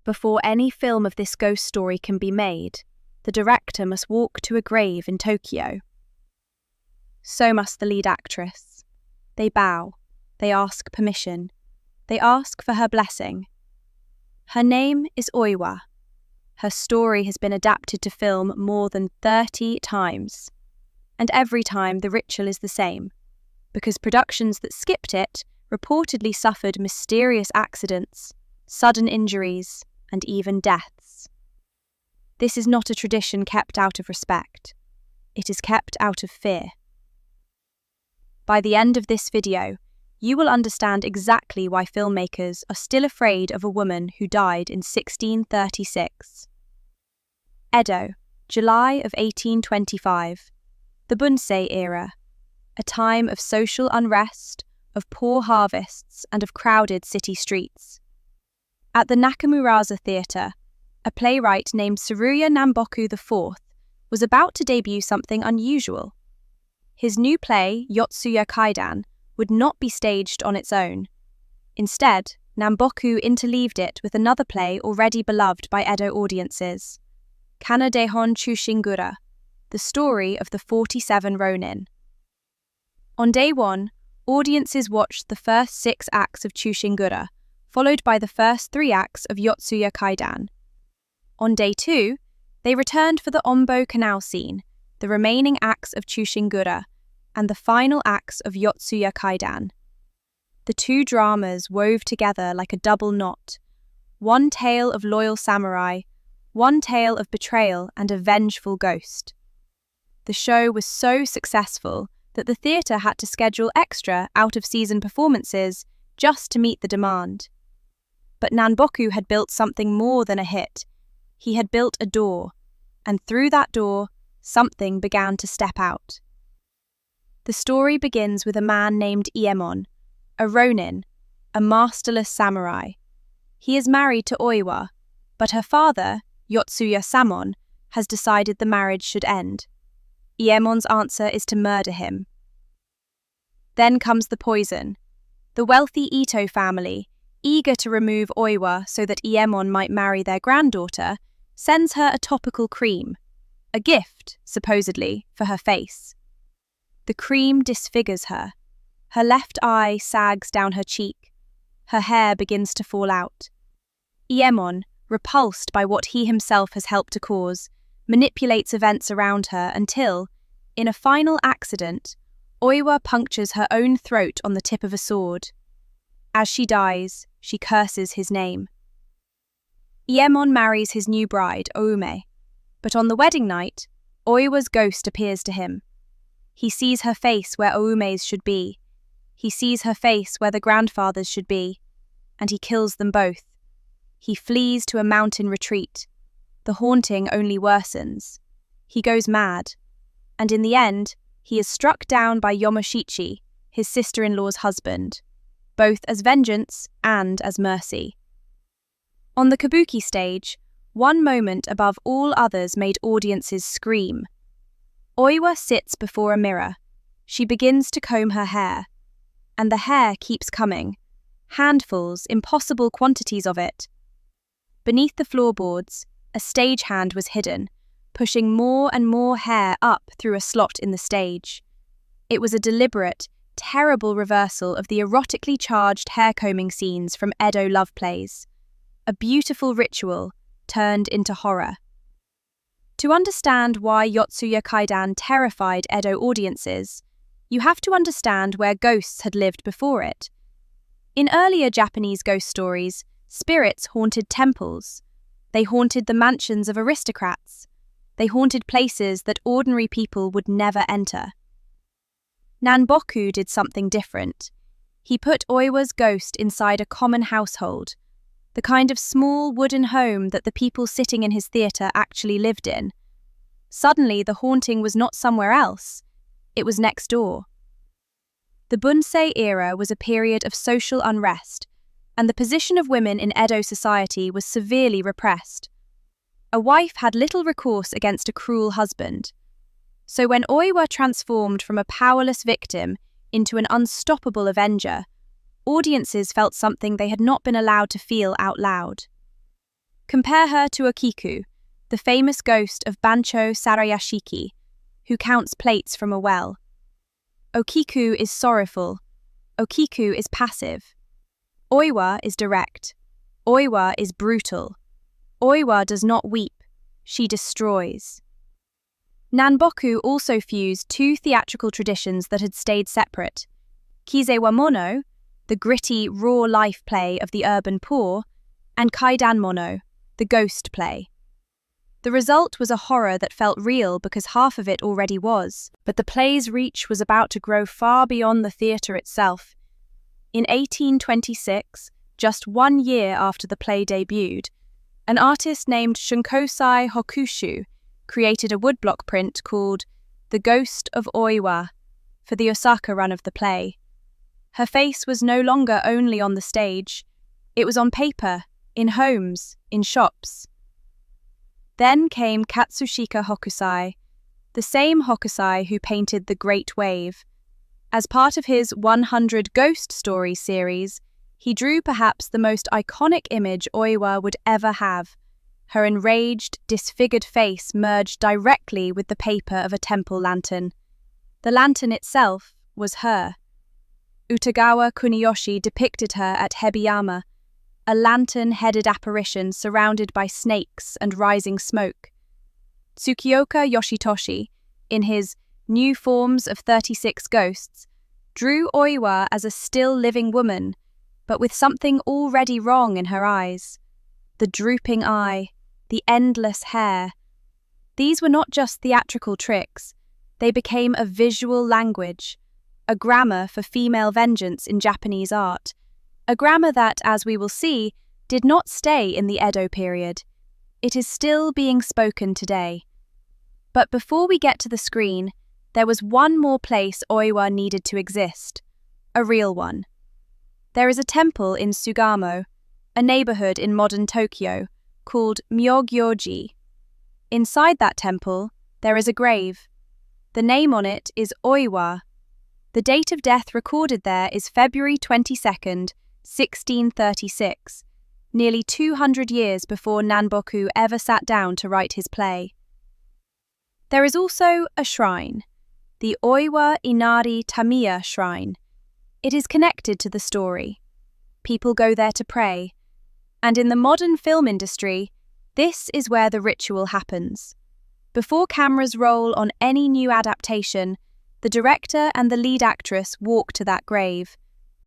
Before any film of this ghost story can be made, the director must walk to a grave in Tokyo. So must the lead actress. They bow, they ask permission, they ask for her blessing. Her name is Oiwa. Her story has been adapted to film more than 30 times. And every time the ritual is the same, because productions that skipped it reportedly suffered mysterious accidents, sudden injuries, and even deaths. This is not a tradition kept out of respect. It is kept out of fear. By the end of this video, you will understand exactly why filmmakers are still afraid of a woman who died in 1636. Edo, July of 1825. The Bunsei era, a time of social unrest, of poor harvests, and of crowded city streets. At the Nakamuraza Theatre, a playwright named Tsuruya Namboku IV was about to debut something unusual. His new play, Yotsuya Kaidan, would not be staged on its own. Instead, Namboku interleaved it with another play already beloved by Edo audiences, Kana Dehon Chushingura, the story of the 47 Ronin. On day one, audiences watched the first 6 acts of Chushingura, followed by the first 3 acts of Yotsuya Kaidan. On day 2, they returned for the Ombo Canal scene, the remaining acts of Chushingura, and the final acts of Yotsuya Kaidan. The 2 dramas wove together like a double knot, one tale of loyal samurai, one tale of betrayal and a vengeful ghost. The show was so successful that the theatre had to schedule extra out-of-season performances just to meet the demand. But Namboku had built something more than a hit. He had built a door, and through that door, something began to step out. The story begins with a man named Iemon, a ronin, a masterless samurai. He is married to Oiwa, but her father, Yotsuya Samon, has decided the marriage should end. Iemon's answer is to murder him. Then comes the poison. The wealthy Ito family, eager to remove Oiwa so that Iemon might marry their granddaughter, sends her a topical cream, a gift, supposedly, for her face. The cream disfigures her. Her left eye sags down her cheek. Her hair begins to fall out. Iemon, repulsed by what he himself has helped to cause, manipulates events around her until, in a final accident, Oiwa punctures her own throat on the tip of a sword. As she dies, she curses his name. Iemon marries his new bride, Oume, but on the wedding night, Oiwa's ghost appears to him. He sees her face where Oume's should be. He sees her face where the grandfather's should be, and he kills them both. He flees to a mountain retreat. The haunting only worsens. He goes mad, and in the end, he is struck down by Yomoshichi, his sister-in-law's husband, both as vengeance and as mercy. On the kabuki stage, one moment above all others made audiences scream. Oiwa sits before a mirror. She begins to comb her hair, and the hair keeps coming, handfuls, impossible quantities of it. Beneath the floorboards, a stagehand was hidden, pushing more and more hair up through a slot in the stage. It was a deliberate, terrible reversal of the erotically charged hair-combing scenes from Edo love plays. A beautiful ritual turned into horror. To understand why Yotsuya Kaidan terrified Edo audiences, you have to understand where ghosts had lived before it. In earlier Japanese ghost stories, spirits haunted temples. They haunted the mansions of aristocrats. They haunted places that ordinary people would never enter. Namboku did something different. He put Oiwa's ghost inside a common household, the kind of small wooden home that the people sitting in his theatre actually lived in. Suddenly, the haunting was not somewhere else. It was next door. The Bunsei era was a period of social unrest, and the position of women in Edo society was severely repressed. A wife had little recourse against a cruel husband. So when Oiwa transformed from a powerless victim into an unstoppable avenger, audiences felt something they had not been allowed to feel out loud. Compare her to Okiku, the famous ghost of Bancho Sarayashiki, who counts plates from a well. Okiku is sorrowful. Okiku is passive. Oiwa is direct. Oiwa is brutal. Oiwa does not weep, she destroys. Nanboku also fused two theatrical traditions that had stayed separate: Kizewamono, the gritty, raw life play of the urban poor, and Kaidanmono, the ghost play. The result was a horror that felt real because half of it already was, but the play's reach was about to grow far beyond the theatre itself. In 1826, just 1 year after the play debuted, an artist named Shunkosai Hokushu created a woodblock print called The Ghost of Oiwa for the Osaka run of the play. Her face was no longer only on the stage, it was on paper, in homes, in shops. Then came Katsushika Hokusai, the same Hokusai who painted The Great Wave. As part of his 100 Ghost Stories series, he drew perhaps the most iconic image Oiwa would ever have. Her enraged, disfigured face merged directly with the paper of a temple lantern. The lantern itself was her. Utagawa Kuniyoshi depicted her at Hebiyama, a lantern-headed apparition surrounded by snakes and rising smoke. Tsukioka Yoshitoshi, in his New Forms of 36 Ghosts, drew Oiwa as a still-living woman, but with something already wrong in her eyes. The drooping eye, the endless hair. These were not just theatrical tricks, they became a visual language, a grammar for female vengeance in Japanese art, a grammar that, as we will see, did not stay in the Edo period. It is still being spoken today. But before we get to the screen, there was one more place Oiwa needed to exist, a real one. There is a temple in Sugamo, a neighborhood in modern Tokyo, called Myogyoji. Inside that temple, there is a grave. The name on it is Oiwa. The date of death recorded there is February 22nd, 1636, nearly 200 years before Nanboku ever sat down to write his play. There is also a shrine, the Oiwa Inari Tamiya Shrine. It is connected to the story. People go there to pray. And in the modern film industry, this is where the ritual happens. Before cameras roll on any new adaptation, the director and the lead actress walk to that grave.